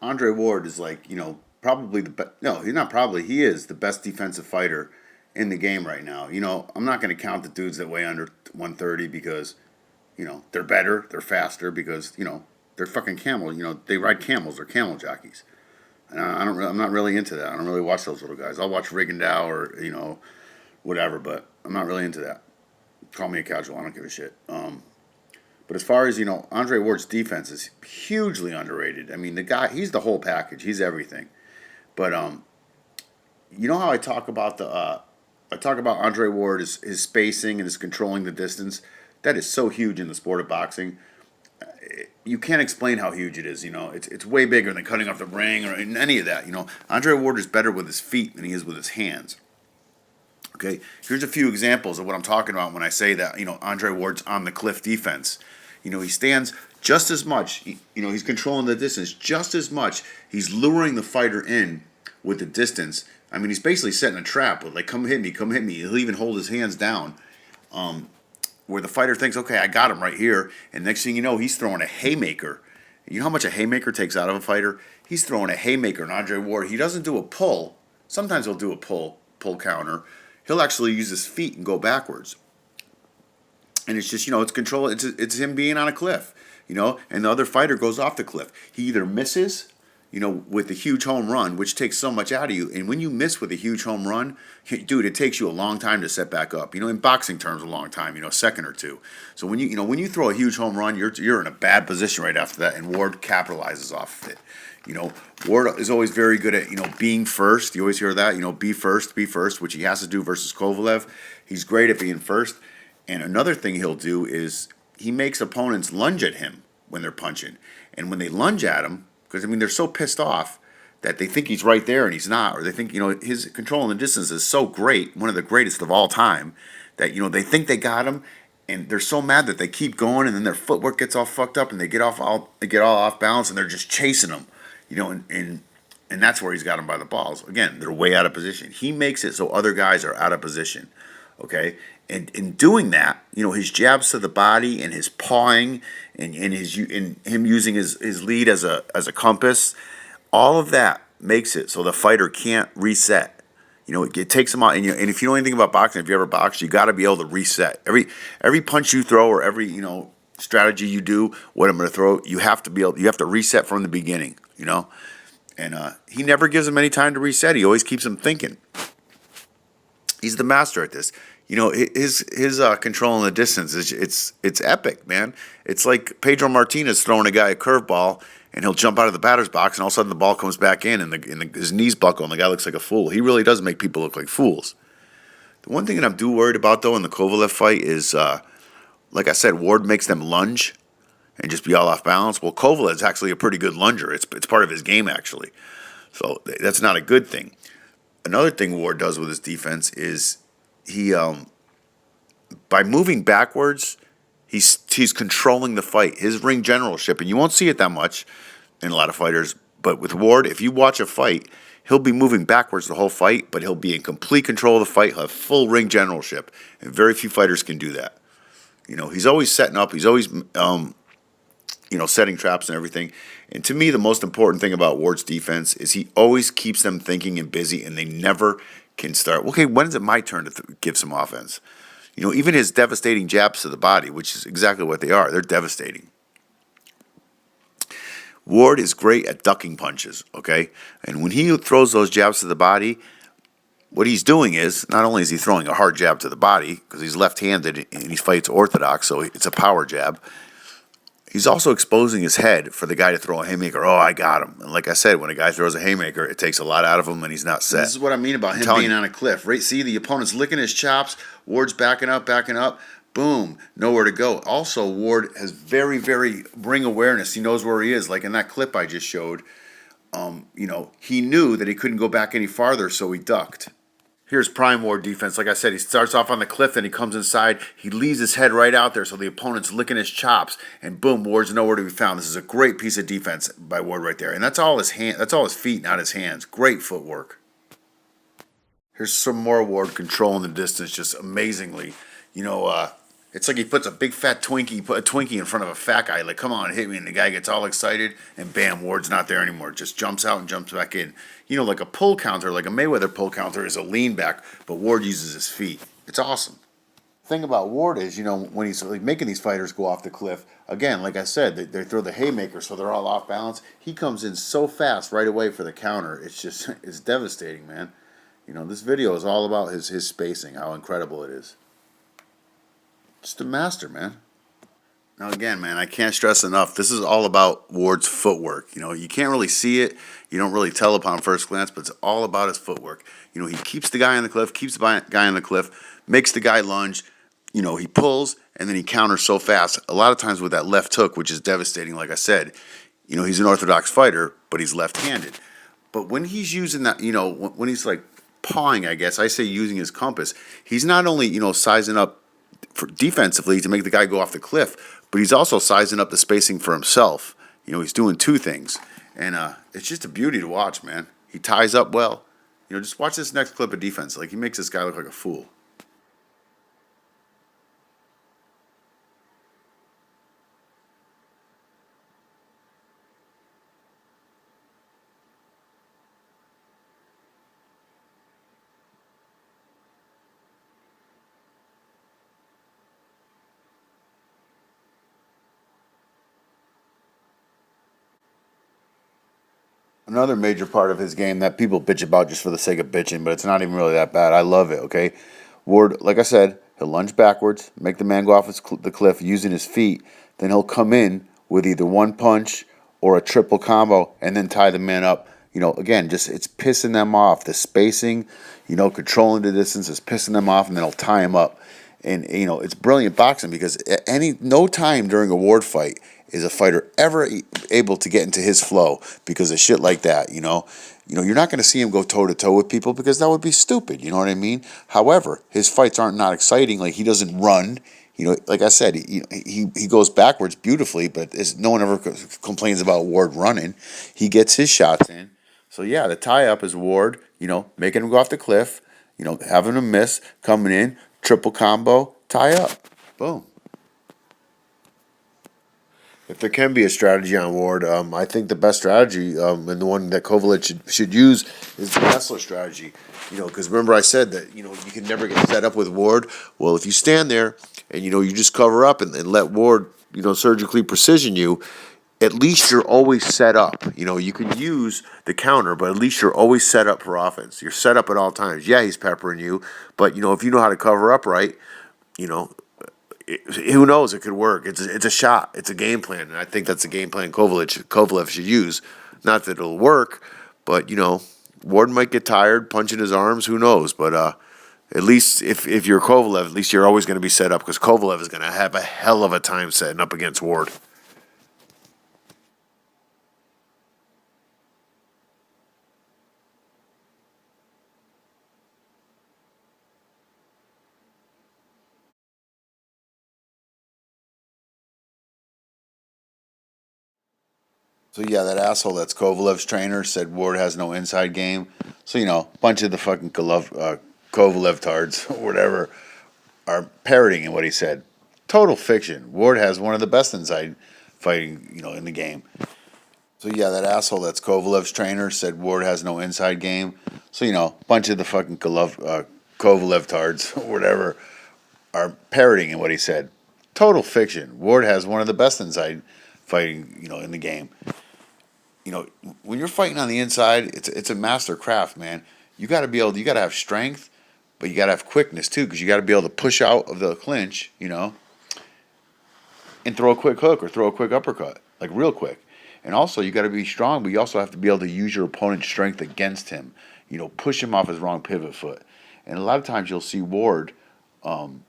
Andre Ward is like, probably the best. No, he's not probably. He is the best defensive fighter in the game right now. I'm not going to count the dudes that weigh under 130 because, they're better, they're faster because, they're fucking camel. They ride camels, they're camel jockeys. And I'm not really into that. I don't really watch those little guys. I'll watch Rigondeaux or, whatever, but I'm not really into that. Call me a casual. I don't give a shit. But as far as Andre Ward's defense is hugely underrated. I mean, the guy, he's the whole package. He's everything. But you know how I talk about Andre Ward, his spacing and his controlling the distance. That is so huge in the sport of boxing. You can't explain how huge it is. It's way bigger than cutting off the ring or any of that. Andre Ward is better with his feet than he is with his hands. Okay, here's a few examples of what I'm talking about when I say that Andre Ward's on the cliff defense. He stands just as much. He's controlling the distance just as much. He's luring the fighter in with the distance. I mean, he's basically setting a trap with like, come hit me, come hit me. He'll even hold his hands down, where the fighter thinks, okay, I got him right here, and next thing you know, he's throwing a haymaker. You know how much a haymaker takes out of a fighter? He's throwing a haymaker on Andre Ward. He doesn't do a pull. Sometimes he'll do a pull counter. He'll actually use his feet and go backwards. And it's just, it's control. It's him being on a cliff, and the other fighter goes off the cliff. He either misses, with a huge home run, which takes so much out of you. And when you miss with a huge home run, dude, it takes you a long time to set back up. In boxing terms, a long time, a second or two. So when you throw a huge home run, you're in a bad position right after that, and Ward capitalizes off of it. Ward is always very good at, being first. You always hear that, be first, which he has to do versus Kovalev. He's great at being first. And another thing he'll do is he makes opponents lunge at him when they're punching. And when they lunge at him, because, they're so pissed off that they think he's right there and he's not, or they think, his control in the distance is so great, one of the greatest of all time, that, they think they got him, and they're so mad that they keep going, and then their footwork gets all fucked up, and they get all off balance, and they're just chasing him, and that's where he's got him by the balls. Again, they're way out of position. He makes it so other guys are out of position, okay? And in doing that, his jabs to the body and his pawing and him using his lead as a compass, all of that makes it so the fighter can't reset. It takes him out. And if you know anything about boxing, if you ever boxed, you got to be able to reset. Every punch you throw or every strategy you do, what I'm going to throw, you have to reset from the beginning. And he never gives him any time to reset. He always keeps him thinking. He's the master at this. His control in the distance it's epic, man. It's like Pedro Martinez throwing a guy a curveball, and he'll jump out of the batter's box, and all of a sudden the ball comes back in, and his knees buckle, and the guy looks like a fool. He really does make people look like fools. The one thing that I'm worried about though in the Kovalev fight is, like I said, Ward makes them lunge and just be all off balance. Well, Kovalev's actually a pretty good lunger. It's part of his game actually, so that's not a good thing. Another thing Ward does with his defense is he by moving backwards, he's controlling the fight. His ring generalship, and you won't see it that much in a lot of fighters, but with Ward, if you watch a fight, he'll be moving backwards the whole fight, but he'll be in complete control of the fight. He'll have full ring generalship, and very few fighters can do that. He's always setting up. He's always setting traps and everything. And to me, the most important thing about Ward's defense is he always keeps them thinking and busy, and they never can start. Okay, when is it my turn to give some offense? Even his devastating jabs to the body, which is exactly what they are. They're devastating. Ward is great at ducking punches, okay? And when he throws those jabs to the body, what he's doing is, not only is he throwing a hard jab to the body, because he's left-handed and he fights orthodox, so it's a power jab, he's also exposing his head for the guy to throw a haymaker. Oh, I got him. And like I said, when a guy throws a haymaker, it takes a lot out of him and he's not set. This is what I mean about him being on a cliff. Right? See, the opponent's licking his chops. Ward's backing up. Boom. Nowhere to go. Also, Ward has very, very ring awareness. He knows where he is. Like in that clip I just showed, he knew that he couldn't go back any farther, so he ducked. Here's prime Ward defense. Like I said, he starts off on the cliff, then he comes inside. He leaves his head right out there, so the opponent's licking his chops, and boom, Ward's nowhere to be found. This is a great piece of defense by Ward right there, and that's all his hand. That's all his feet, not his hands. Great footwork. Here's some more Ward controlling the distance, just amazingly. It's like he puts a big fat Twinkie, put a Twinkie in front of a fat guy, like, come on, hit me. And the guy gets all excited, and bam, Ward's not there anymore. Just jumps out and jumps back in. Like a pull counter, like a Mayweather pull counter is a lean back, but Ward uses his feet. It's awesome. Thing about Ward is, when he's like making these fighters go off the cliff, again, like I said, they throw the haymaker, so they're all off balance. He comes in so fast right away for the counter. It's just, it's devastating, man. This video is all about his spacing, how incredible it is. Just a master, man. Now again, man, I can't stress enough. This is all about Ward's footwork. You can't really see it. You don't really tell upon first glance, but it's all about his footwork. He keeps the guy on the cliff, keeps the guy on the cliff, makes the guy lunge. He pulls and then he counters so fast. A lot of times with that left hook, which is devastating. Like I said, he's an orthodox fighter, but he's left-handed. But when he's using that, when he's like pawing, I guess I say using his compass, he's not only sizing up for defensively to make the guy go off the cliff, but he's also sizing up the spacing for himself. He's doing two things, and it's just a beauty to watch, man. He ties up well. Just watch this next clip of defense. Like, he makes this guy look like a fool. Another major part of his game that people bitch about just for the sake of bitching, but it's not even really that bad. I love it, okay? Ward, like I said, he'll lunge backwards, make the man go off the cliff using his feet. Then he'll come in with either one punch or a triple combo and then tie the man up. Again, just it's pissing them off. The spacing, controlling the distance is pissing them off, and then he'll tie him up. And it's brilliant boxing because no time during a Ward fight is a fighter ever able to get into his flow because of shit like that. You're not going to see him go toe to toe with people because that would be stupid. You know what I mean? However, his fights aren't not exciting. Like, he doesn't run. Like I said, he goes backwards beautifully, but no one ever complains about Ward running. He gets his shots in. So yeah, the tie up is Ward. Making him go off the cliff. Having him miss, coming in, triple combo, tie up, boom. If there can be a strategy on Ward, I think the best strategy and the one that Kovalev should use is the Kessler strategy. Because remember I said that you can never get set up with Ward. Well, if you stand there and you just cover up and let Ward surgically precision you, at least you're always set up. You can use the counter, but at least you're always set up for offense. You're set up at all times. Yeah, he's peppering you, but if you know how to cover up right, you know who knows? It could work. It's a shot. It's a game plan, and I think that's a game plan Kovalev should use. Not that it'll work, but Ward might get tired punching his arms. Who knows? But at least if you're Kovalev, at least you're always going to be set up because Kovalev is going to have a hell of a time setting up against Ward. So yeah, that asshole that's Kovalev's trainer said Ward has no inside game. So a bunch of the fucking Kovalev tards or whatever are parroting in what he said. Total fiction. Ward has one of the best inside fighting, in the game. So yeah, that asshole that's Kovalev's trainer said Ward has no inside game. So a bunch of the fucking Kovalev tards or whatever are parroting in what he said. Total fiction. Ward has one of the best inside fighting, in the game. When you're fighting on the inside, it's a master craft, man. You got to have strength, but you got to have quickness too, because you got to be able to push out of the clinch, and throw a quick hook or throw a quick uppercut, like real quick. And also, you got to be strong, but you also have to be able to use your opponent's strength against him. Push him off his wrong pivot foot. And a lot of times you'll see Ward, when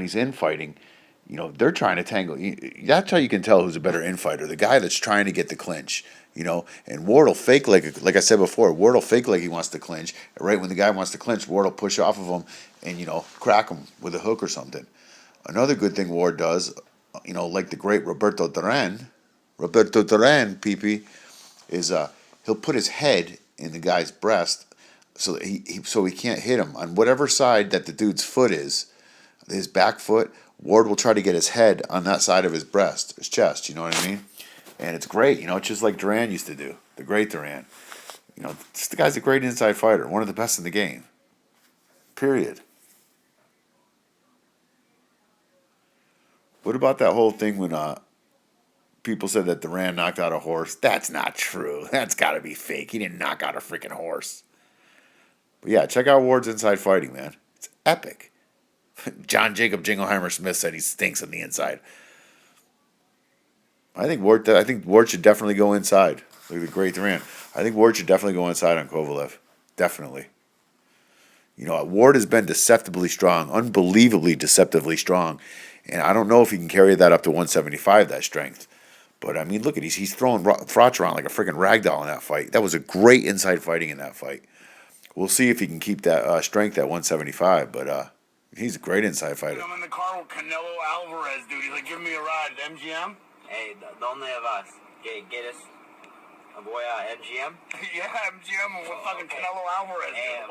he's infighting, they're trying to tangle. That's how you can tell who's a better infighter. The guy that's trying to get the clinch, and Ward will fake like I said before, Ward will fake like he wants to clinch. Right when the guy wants to clinch, Ward will push off of him and, crack him with a hook or something. Another good thing Ward does, like the great Roberto Duran, PP, is he'll put his head in the guy's breast so that he can't hit him on whatever side that the dude's foot is. his back foot. Ward will try to get his head on that side of his breast, his chest. You know what I mean? And it's great. It's just like Duran used to do. The great Duran. This the guy's a great inside fighter, one of the best in the game. Period. What about that whole thing when people said that Duran knocked out a horse? That's not true. That's got to be fake. He didn't knock out a freaking horse. But yeah, check out Ward's inside fighting, man. It's epic. John Jacob Jingleheimer Smith said he stinks on the inside. I think Ward should definitely go inside. Look at the great Duran. I think Ward should definitely go inside on Kovalev. Definitely. Ward has been deceptively strong, unbelievably deceptively strong, and I don't know if he can carry that up to 175. That strength. But I mean, look at he's throwing Frotch around like a freaking ragdoll in that fight. That was a great inside fighting in that fight. We'll see if he can keep that strength at 175. But he's a great inside fighter. I'm in the car with Canelo Alvarez, dude. He's like, give me a ride. MGM? Hey, ¿dónde vas? ¿Quieres? Voy a MGM? Yeah, MGM with fucking Canelo Alvarez. Hey, dude.